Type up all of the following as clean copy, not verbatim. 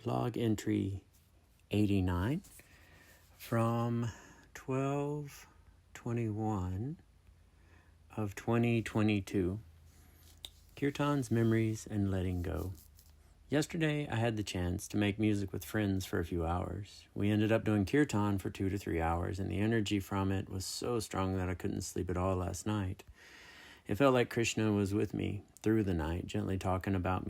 log entry 89 from 12/21 of 2022. Kirtans, memories, and letting go. Yesterday, I had the chance to make music with friends for a few hours. We ended up doing kirtan for 2 to 3 hours, and the energy from it was so strong that I couldn't sleep at all last night. It felt like Krishna was with me through the night, gently talking about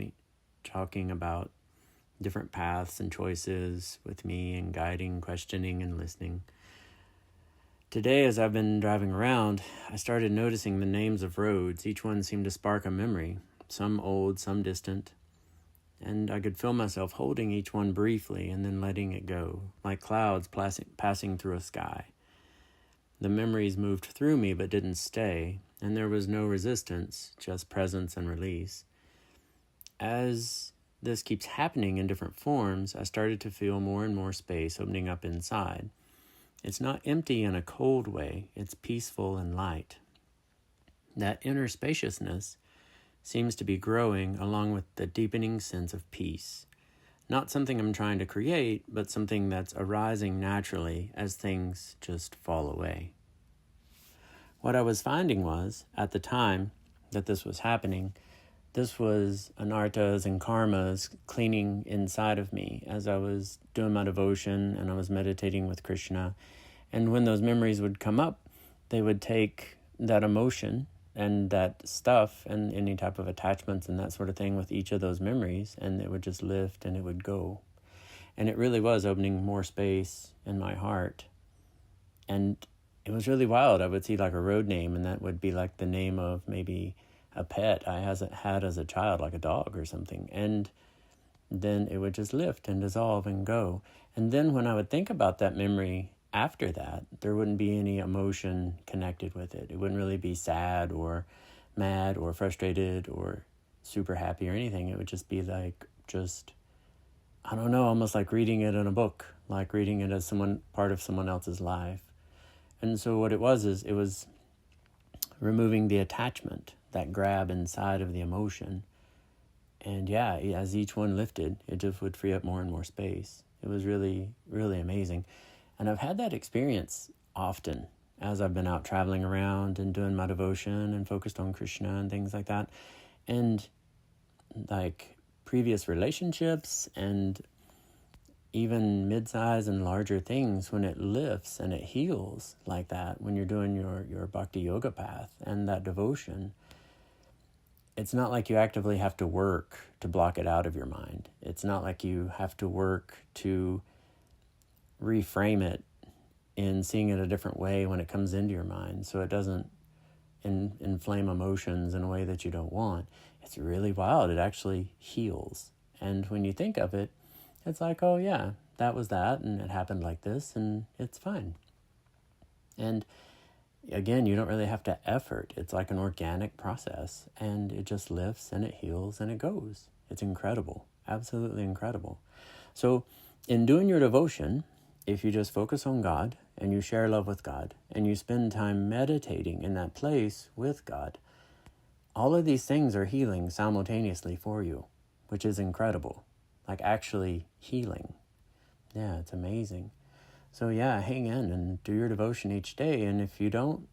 different paths and choices with me, and guiding, questioning, and listening. Today, as I've been driving around, I started noticing the names of roads. Each one seemed to spark a memory, some old, some distant. And I could feel myself holding each one briefly and then letting it go, like clouds passing through a sky. The memories moved through me but didn't stay, and there was no resistance, just presence and release. As this keeps happening in different forms, I started to feel more and more space opening up inside. It's not empty in a cold way, it's peaceful and light. That inner spaciousness seems to be growing along with the deepening sense of peace. Not something I'm trying to create, but something that's arising naturally as things just fall away. What I was finding was, at the time that this was happening, this was anarthas and karmas cleaning inside of me as I was doing my devotion and I was meditating with Krishna. And when those memories would come up, they would take that emotion and that stuff and any type of attachments and that sort of thing with each of those memories, and it would just lift and it would go. And it really was opening more space in my heart. And it was really wild. I would see like a road name, and that would be like the name of maybe a pet I had as a child, like a dog or something. And then it would just lift and dissolve and go. And then when I would think about that memory after that, there wouldn't be any emotion connected with it. It wouldn't really be sad or mad or frustrated or super happy or anything. It would just be like, I don't know, almost like reading it in a book, like reading it as part of someone else's life. And so what it was is it was removing the attachment, that grab inside of the emotion. And yeah, as each one lifted, it just would free up more and more space. It was really, really amazing. And I've had that experience often as I've been out traveling around and doing my devotion and focused on Krishna and things like that. And like previous relationships and even mid-size and larger things, when it lifts and it heals like that, when you're doing your Bhakti Yoga path and that devotion, it's not like you actively have to work to block it out of your mind. It's not like you have to work to reframe it in seeing it a different way when it comes into your mind, so it doesn't inflame emotions in a way that you don't want. It's really wild. It actually heals. And when you think of it, it's like, oh yeah, that was that, and it happened like this, and it's fine. And again, you don't really have to effort. It's like an organic process, and it just lifts and it heals and it goes. It's incredible, absolutely incredible. So in doing your devotion, if you just focus on God and you share love with God and you spend time meditating in that place with God, all of these things are healing simultaneously for you, which is incredible. Like actually healing. Yeah, it's amazing. So yeah, hang in and do your devotion each day. And if you don't,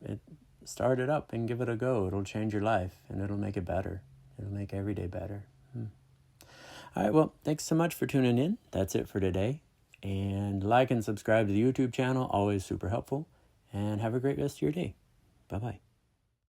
start it up and give it a go. It'll change your life and it'll make it better. It'll make every day better. All right, well, thanks so much for tuning in. That's it for today. And like and subscribe to the YouTube channel, always super helpful. And have a great rest of your day. Bye-bye.